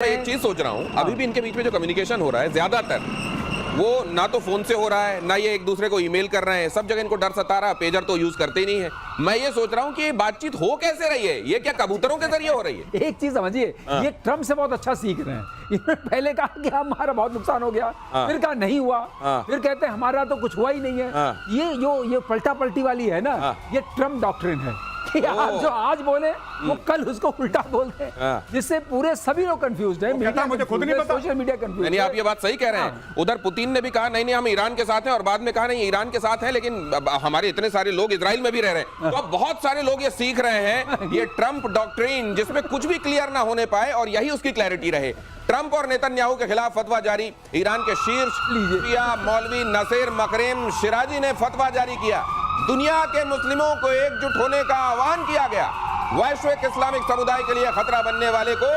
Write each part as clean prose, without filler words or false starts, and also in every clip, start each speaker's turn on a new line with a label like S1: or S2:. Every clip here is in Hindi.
S1: एक चीज सोच रहा हूँ, अभी भी इनके बीच में जो कम्युनिकेशन हो रहा है ज्यादातर वो ना तो फोन से हो रहा है, ना ये एक दूसरे को ईमेल कर रहे हैं। सब जगह इनको डर सता रहा है, पेजर तो यूज करते ही नहीं है। मैं ये सोच रहा हूँ कि ये बातचीत हो कैसे रही है, ये क्या कबूतरों के जरिए हो रही है?
S2: एक चीज समझिए, ये ट्रम्प से बहुत अच्छा सीख रहे हैं। इन्होंने पहले कहा कि हमारा बहुत नुकसान हो गया, फिर कहा नहीं हुआ, फिर कहते हैं हमारा तो कुछ हुआ ही नहीं है। ये पलटा पलटी वाली है ना, ये ट्रम्प डॉक्ट्रिन है कि आप जो आज बोले वो कल उसको उल्टा बोलते हैं, जिससे पूरे सभी लोग कंफ्यूज्ड हैं। मीडिया मुझे खुद नहीं पता, सोशल मीडिया कंफ्यूज।
S1: नहीं, आप ये बात सही कह रहे हैं। उधर पुतिन ने भी कहा नहीं हम ईरान के साथ हैं, और बाद में कहा नहीं ईरान के साथ हैं, लेकिन हमारे इतने सारे लोग इजराइल में भी रह रहे हैं। तो अब बहुत सारे लोग ये सीख रहे हैं ये ट्रम्प डॉक्ट्रिन, जिसमें कुछ भी क्लियर ना होने पाए और यही उसकी क्लैरिटी रहे। ट्रंप और नेतन्याहू के खिलाफ फतवा जारी। ईरान के शीर्ष शिया मौलवी नसीर मकरेम शिराजी ने फतवा जारी किया। दुनिया के मुस्लिमों को एकजुट होने का आह्वान किया गया। वैश्विक इस्लामिक समुदाय के लिए खतरा बनने वाले को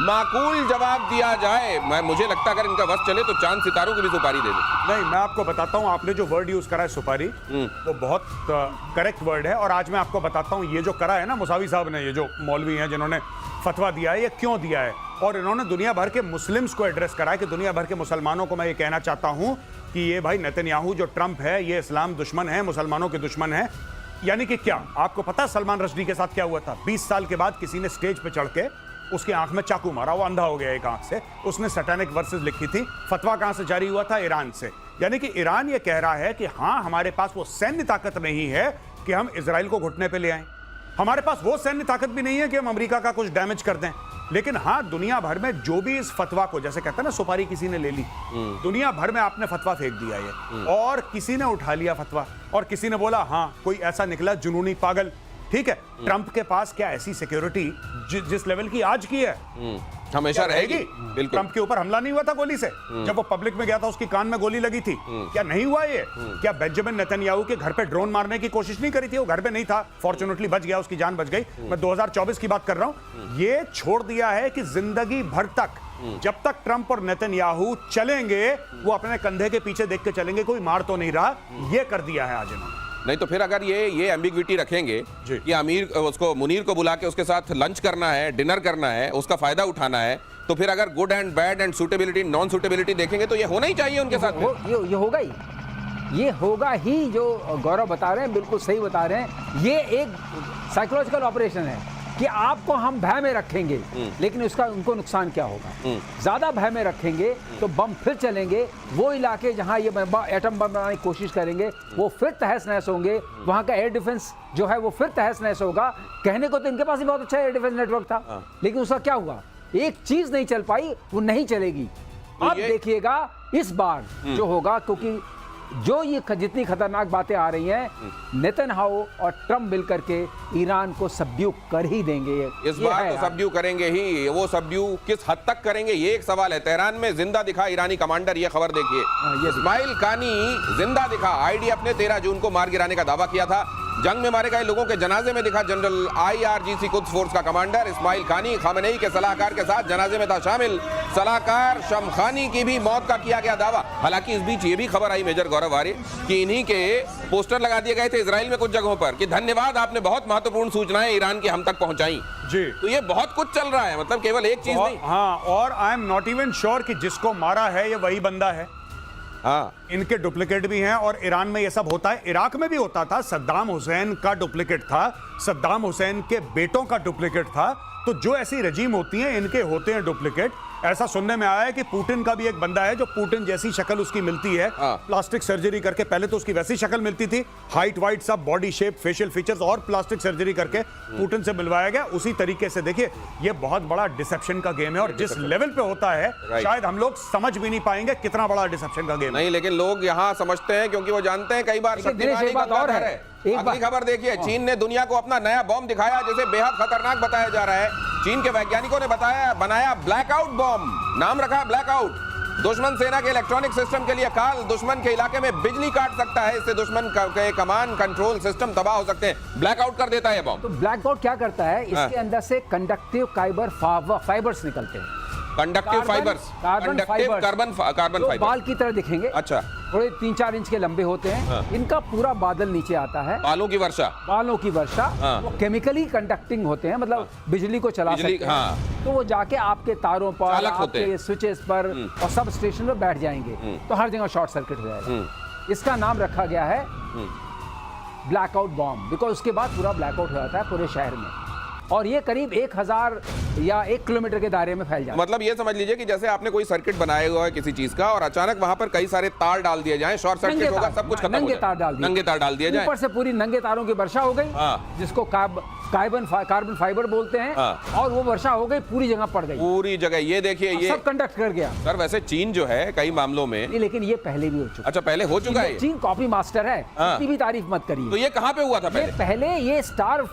S1: माकूल जवाब दिया जाए। मुझे लगता है अगर इनका वश चले तो चांद सितारों की भी सुपारी दे दे।
S3: नहीं, मैं आपको बताता हूं, आपने जो वर्ड यूज करा है सुपारी, वो बहुत करेक्ट वर्ड है। और आज मैं आपको बताता हूं ये जो करा है ना मुसावी साहब ने, ये जो मौलवी हैं जिन्होंने फतवा दिया है, ये क्यों दिया है। और इन्होंने दुनिया भर के मुस्लिम्स को एड्रेस करा है कि दुनिया भर के मुसलमानों को मैं ये कहना चाहता हूं कि ये भाई नेतन्याहू जो ट्रंप है, ये इस्लाम दुश्मन है, मुसलमानों के दुश्मन है। यानी कि क्या आपको पता है सलमान रश्दी के साथ क्या हुआ था? 20 साल के बाद किसी ने स्टेज पे चढ़ के उसकी आंख में चाकू मारा, वो अंधा हो गया एक आंख से। उसने सैटेनिक वर्सेस लिखी थी। फतवा कहां से जारी हुआ था? ईरान से। यानी कि ईरान ये कह रहा है कि हाँ, हमारे पास वो सैन्य ताकत नहीं है कि हम इजराइल को घुटने पे ले आए, हमारे पास वो सैन्य ताकत भी नहीं है कि हम अमेरिका का कुछ डैमेज कर दें। लेकिन हाँ, दुनिया भर में जो भी इस फतवा को, जैसे कहते हैं ना सुपारी किसी ने ले ली, दुनिया भर में आपने फतवा फेंक दिया ये, और किसी ने उठा लिया फतवा, और किसी ने बोला हाँ कोई ऐसा निकला जुनूनी पागल। ठीक है, ट्रंप के पास क्या ऐसी सिक्योरिटी जिस लेवल की आज की है
S1: हमेशा रहेगी?
S3: ट्रंप के ऊपर हमला नहीं हुआ था गोली से? जब वो पब्लिक में गया था उसकी कान में गोली लगी थी, क्या नहीं हुआ ये? क्या बेंजामिन नेतन्याहू के घर पे ड्रोन मारने की कोशिश नहीं करी थी? वो घर पे नहीं था, फॉर्चुनेटली बच गया, उसकी जान बच गई। मैं 2024 की बात कर रहा हूं। ये छोड़ दिया है कि जिंदगी भर तक जब तक ट्रंप और नेतन्याहू चलेंगे, वो अपने कंधे के पीछे देख के चलेंगे, कोई मार तो नहीं रहा। ये कर दिया है आज इन्होंने।
S1: नहीं तो फिर अगर ये एम्बिग्विटी रखेंगे कि अमीर उसको मुनीर को बुला के उसके साथ लंच करना है, डिनर करना है, उसका फायदा उठाना है, तो फिर अगर good and bad and suitability non suitability देखेंगे तो ये होना ही चाहिए उनके साथ।
S2: ये होगा ही, ये होगा ही। जो गौरव बता रहे हैं बिल्कुल सही बता रहे हैं। ये एक साइकोलॉजिकल ऑपरेशन है कि आपको हम भय में रखेंगे, लेकिन उसका उनको नुकसान क्या होगा? ज्यादा भय में रखेंगे तो बम फिर चलेंगे, वो इलाके जहां ये एटम बम बनाने की कोशिश करेंगे वो फिर तहस नहस होंगे, वहां का एयर डिफेंस जो है वो फिर तहस नहस होगा। कहने को तो इनके पास ही बहुत अच्छा एयर डिफेंस नेटवर्क था, लेकिन उसका क्या हुआ? एक चीज नहीं चल पाई, वो नहीं चलेगी। अब देखिएगा इस बार जो होगा, क्योंकि जो ये जितनी खतरनाक बातें आ रही हैं, नेतन्याहू और ट्रंप मिलकर के ईरान को सब्ड्यू कर ही देंगे।
S1: इस बार तो सब्ड्यू करेंगे ही। वो सब्ड्यू किस हद तक करेंगे ये एक सवाल है। तेहरान में जिंदा दिखा ईरानी कमांडर, ये खबर देखिए। इस्माइल कानी जिंदा दिखा। आईडी अपने 13 जून को मार गिराने का दावा किया था। जंग में मारे गए लोगों के जनाजे में दिखा जनरल IRGC कुद्स फोर्स का कमांडर इस्माइल कानी। खामेनेई के सलाहकार के साथ जनाजे में था शामिल सलाहकार शमखानी की भी मौत का किया गया दावा। हालांकि इस बीच ये भी खबर आई मेजर गौरव आर्य कि इन्हीं के पोस्टर लगा दिए गए थे इजराइल में कुछ जगहों पर कि धन्यवाद, आपने बहुत महत्वपूर्ण सूचनाएं ईरान की हम तक पहुंचाई।
S3: जी,
S1: तो ये बहुत कुछ चल रहा है, मतलब केवल एक चीज नहीं।
S3: हाँ, और I am not even sure कि जिसको मारा है ये वही बंदा है।
S1: हाँ,
S3: इनके डुप्लीकेट भी हैं, और ईरान में ये सब होता है। इराक में भी होता था, सद्दाम हुसैन का डुप्लीकेट था, सद्दाम हुसैन के बेटों का डुप्लीकेट था। तो जो ऐसी रजीम होती हैं इनके होते हैं डुप्लीकेट। ऐसा सुनने में आया है कि पुतिन का भी एक बंदा है जो पुतिन जैसी शक्ल उसकी मिलती है, प्लास्टिक सर्जरी करके। पहले तो उसकी वैसी शक्ल मिलती थी, हाइट वाइट सब, बॉडी शेप, फेशियल फीचर्स, और प्लास्टिक सर्जरी करके पुतिन से मिलवाया गया उसी तरीके से। देखिए, ये बहुत बड़ा डिसेप्शन का गेम है, और जिस लेवल पे होता है शायद हम लोग समझ भी नहीं पाएंगे कितना बड़ा डिसेप्शन का गेम
S1: नहीं। लेकिन लोग यहाँ समझते हैं क्योंकि वो जानते हैं कई बार
S2: और है।
S1: अगली खबर देखिए, चीन ने दुनिया को अपना नया बॉम्ब दिखाया जिसे बेहद खतरनाक बताया जा रहा है। चीन के वैज्ञानिकों ने बनाया ब्लैकआउट बॉम्ब। नाम रखा ब्लैकआउट। दुश्मन सेना के इलेक्ट्रॉनिक सिस्टम के लिए काल। दुश्मन के इलाके में बिजली काट सकता है, इससे दुश्मन के कमांड कंट्रोल सिस्टम तबाह हो सकते हैं। ब्लैकआउट कर देता है बॉम्ब।
S2: तो ब्लैकआउट क्या करता है? इसके अंदर से कंडक्टिव फाइबर्स निकलते हैं।
S1: Conductive fibres,
S2: carbon fibre,
S1: carbon fibre
S2: बाल की तरह दिखेंगे।
S1: अच्छा,
S2: थोड़े 3-4 इंच के लंबे होते हैं।
S1: हाँ।
S2: इनका पूरा बादल नीचे आता है,
S1: बालों की वर्षा।
S2: बालों की वर्षा।
S1: हाँ।
S2: वो केमिकली कंडक्टिंग होते हैं, मतलब बिजली को चला
S1: बिजली,
S2: सकते हैं।
S1: हाँ।
S2: तो वो जाके आपके तारों पर,
S1: चालक होते
S2: आपके
S1: हैं।
S2: स्विचेस पर और सब स्टेशन पर बैठ जाएंगे, तो हर जगह शॉर्ट सर्किट हो जाएगा। इसका नाम रखा गया है ब्लैकआउट बॉम्ब, बिकॉज उसके बाद पूरा ब्लैकआउट हो जाता है पूरे शहर में, और ये करीब 1000 या 1 किलोमीटर के दायरे में फैल जाता है।
S1: मतलब ये समझ लीजिए कि जैसे आपने कोई सर्किट बनाया हुआ है किसी चीज का और अचानक वहां पर कई सारे तार डाल दिए जाएं, शॉर्ट सर्किट होगा, सब कुछ खत्म हो
S2: नंगे
S1: जाए।
S2: तार डाल दिए,
S1: नंगे तार डाल दिए जाएं।
S2: ऊपर से पूरी नंगे तारों की वर्षा हो गई,
S1: हाँ।
S2: जिसको कार्बन फाइबर बोलते हैं।
S1: हाँ।
S2: और वो वर्षा हो गई, पूरी जगह पड़ गई,
S1: पूरी जगह। ये देखिए, ये
S2: सब कंडक्ट कर गया।
S1: सर वैसे चीन जो है कई मामलों में,
S2: नहीं, लेकिन ये पहले भी हो चुका
S1: अच्छा पहले हो चुका है।
S2: चीन कॉपी मास्टर है,
S1: हाँ।
S2: इतनी भी तारीफ मत करिए।
S1: तो ये कहां पे हुआ था
S2: ये
S1: पहले?
S2: पहले ये स्टार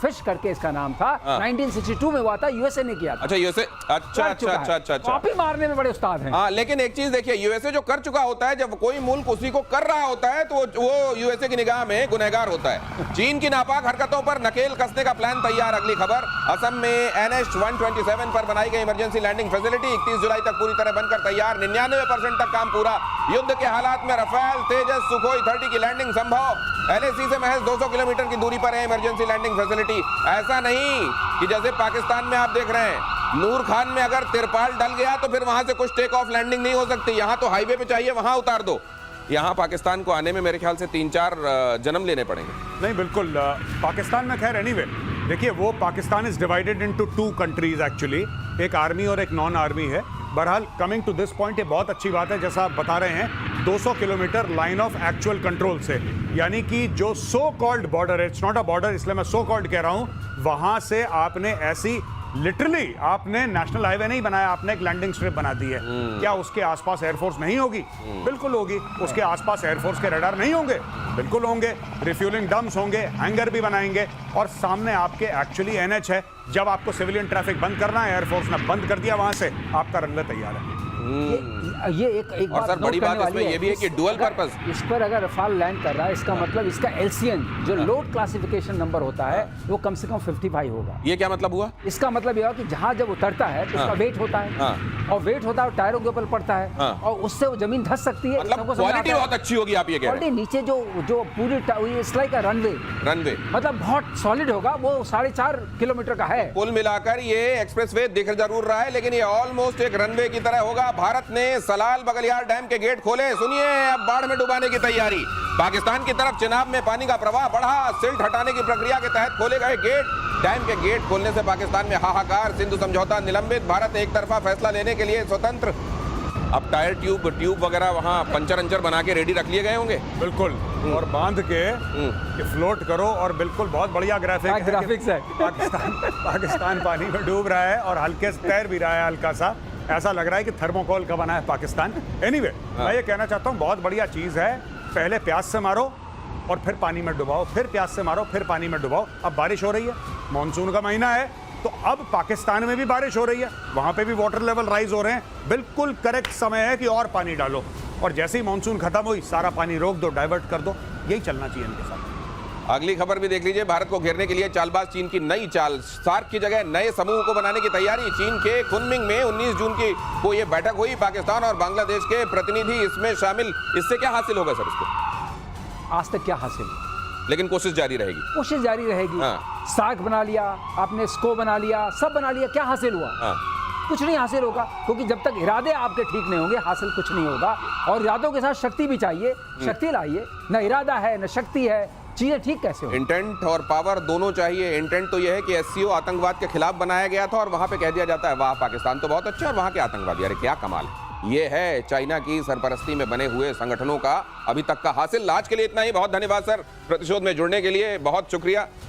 S2: फिश करके इसका नाम था,
S1: हाँ।
S2: 1962 में हुआ था, यूएसए ने किया था।
S1: अच्छा यूएसए, अच्छा
S2: कर
S1: अच्छा
S2: चुका है।
S1: अच्छा अच्छा अच्छा।
S2: कॉपी मारने में बड़े उस्ताद हैं।
S1: हाँ, लेकिन एक चीज देखिए, यूएसए जो कर चुका होता है, जब कोई मुल्क उसी को कर रहा होता है तो वो यूएसए की निगाह में गुनहगार होता है। चीन की नापाक हरकतों पर नकेल कसने का प्लान तैयार। अगली खबर, असम में NH-127 पर बनाई गई इमरजेंसी लैंडिंग फैसिलिटी 31 जुलाई तक पूरी तरह बनकर तैयार, 99% तक काम पूरा। युद्ध के हालात में रफेल, तेजस, सुखोई 30 की लैंडिंग संभव। LAC से महज 200 किलोमीटर की दूरी पर है इमरजेंसी लैंडिंग फैसिलिटी। ऐसा नहीं कि जैसे पाकिस्तान में आप देख रहे हैं, नूर खान में अगर तिरपाल डल गया तो फिर वहां से कुछ टेक ऑफ लैंडिंग नहीं हो सकती। यहां तो हाईवे पे चाहिए, वहां उतार दो। यहाँ पाकिस्तान को आने में मेरे ख्याल से 3-4 जन्म लेने पड़ेंगे।
S3: नहीं बिल्कुल, पाकिस्तान में खैर एनीवे देखिए, वो Pakistan is divided into 2 countries actually, एक आर्मी और एक नॉन आर्मी है। बहरहाल कमिंग टू दिस पॉइंट, ये बहुत अच्छी बात है जैसा आप बता रहे हैं, 200 kilometre line of actual control से, यानी कि जो सो कॉल्ड बॉर्डर है, इट्स नॉट अ बॉर्डर इसलिए मैं सो कॉल्ड कह रहा हूं, वहां से आपने ऐसी लिटरली आपने नेशनल हाईवे नहीं बनाया, आपने एक लैंडिंग स्ट्रिप बना दी है। क्या उसके आसपास एयरफोर्स नहीं होगी? बिल्कुल होगी। उसके आसपास एयरफोर्स के रडार नहीं होंगे? बिल्कुल होंगे। रिफ्यूलिंग डम्प्स होंगे, हैंगर भी बनाएंगे, और सामने आपके एक्चुअली NH है। जब आपको सिविलियन ट्रैफिक बंद करना है, एयरफोर्स ने बंद कर दिया, वहां से आपका रनवे तैयार है।
S2: ये एक
S1: और
S2: बात
S1: सर बड़ी
S2: नोट
S1: बात
S2: करने
S1: इसमें
S2: वाली
S1: ये भी है कि डुअल पर्पस,
S2: इस पर अगर रफाल लैंड कर रहा है, इसका मतलब इसका LCN जो लोड क्लासिफिकेशन नंबर होता है, वो कम से कम 55 होगा।
S1: ये क्या मतलब हुआ?
S2: इसका मतलब यह कि जहां जब उतरता है तो उसका वेट होता है, और वेट होता है टायरों के ऊपर पड़ता है, और उससे वो जमीन धंस सकती है।
S1: मतलब क्वालिटी बहुत अच्छी होगी, आप ये कह रहे हैं।
S2: नीचे जो पूरी इट्स लाइक अ रनवे, मतलब बहुत सॉलिड होगा। वो 4.5 किलोमीटर का है।
S1: कुल मिलाकर ये एक्सप्रेसवे दिख जरूर रहा है, लेकिन ये ऑलमोस्ट एक रनवे की तरह होगा। भारत ने सलाल बगलियार डैम के गेट खोले, सुनिए अब बाढ़ में डुबाने की तैयारी। पाकिस्तान की तरफ चिनाब में पानी का प्रवाह बढ़ा, सिल्ट हटाने की प्रक्रिया के तहत खोले गए गेट। डैम के गेट खोलने से पाकिस्तान में हाहाकार, सिंधु समझौता निलंबित, भारत एक तरफा फैसला लेने के लिए स्वतंत्र। अब टायर ट्यूब वगैरह वहां पंचर अंचर बना के रेडी रख लिए गए होंगे।
S3: बिल्कुल, और बांध के फ्लोट करो, और बिल्कुल बहुत बढ़िया ग्राफिक्स है। पाकिस्तान पानी में डूब रहा है और हल्के से तैर भी रहा है, हल्का सा ऐसा लग रहा है कि थर्मोकोल का बना है पाकिस्तान। एनीवे, मैं ये कहना चाहता हूँ, बहुत बढ़िया चीज़ है। पहले प्यास से मारो और फिर पानी में डुबाओ, फिर प्यास से मारो, फिर पानी में डुबाओ। अब बारिश हो रही है, मॉनसून का महीना है, तो अब पाकिस्तान में भी बारिश हो रही है, वहां पे भी वाटर लेवल राइज हो रहे हैं। बिल्कुल करेक्ट समय है कि और पानी डालो, और जैसे ही मॉनसून खत्म हुई, सारा पानी रोक दो, डाइवर्ट कर दो। यही चलना चाहिए इनके साथ।
S1: अगली खबर भी देख लीजिए, भारत को घेरने के लिए चालबाज चीन की नई चाल, सार्क की जगह नए समूह को बनाने की तैयारी। चीन के कुनमिंग में 19 जून को ये बैठक हुई, पाकिस्तान और बांग्लादेश के प्रतिनिधि इसमें शामिल। इससे क्या हासिल होगा सर इसको?
S2: आज तक क्या हासिल,
S1: लेकिन कोशिश जारी रहेगी।
S2: कोशिश जारी रहेगी। सार्क बना लिया आपने, स्को बना लिया, सब बना लिया, क्या हासिल हुआ? कुछ नहीं हासिल होगा, क्योंकि जब तक इरादे आपके ठीक नहीं होंगे, हासिल कुछ नहीं होगा। और इरादों के साथ शक्ति भी चाहिए, शक्ति लाइए। न इरादा है न शक्ति है, चीजें ठीक कैसे हो?
S1: इंटेंट और पावर दोनों चाहिए। इंटेंट तो यह है कि SCO आतंकवाद के खिलाफ बनाया गया था, और वहां पे कह दिया जाता है वाह पाकिस्तान तो बहुत अच्छा है और वहां के आतंकवादी, अरे क्या कमाल है। ये है चाइना की सरपरस्ती में बने हुए संगठनों का अभी तक का हासिल। आज के लिए इतना ही। बहुत धन्यवाद सर प्रतिशोध में जुड़ने के लिए, बहुत शुक्रिया।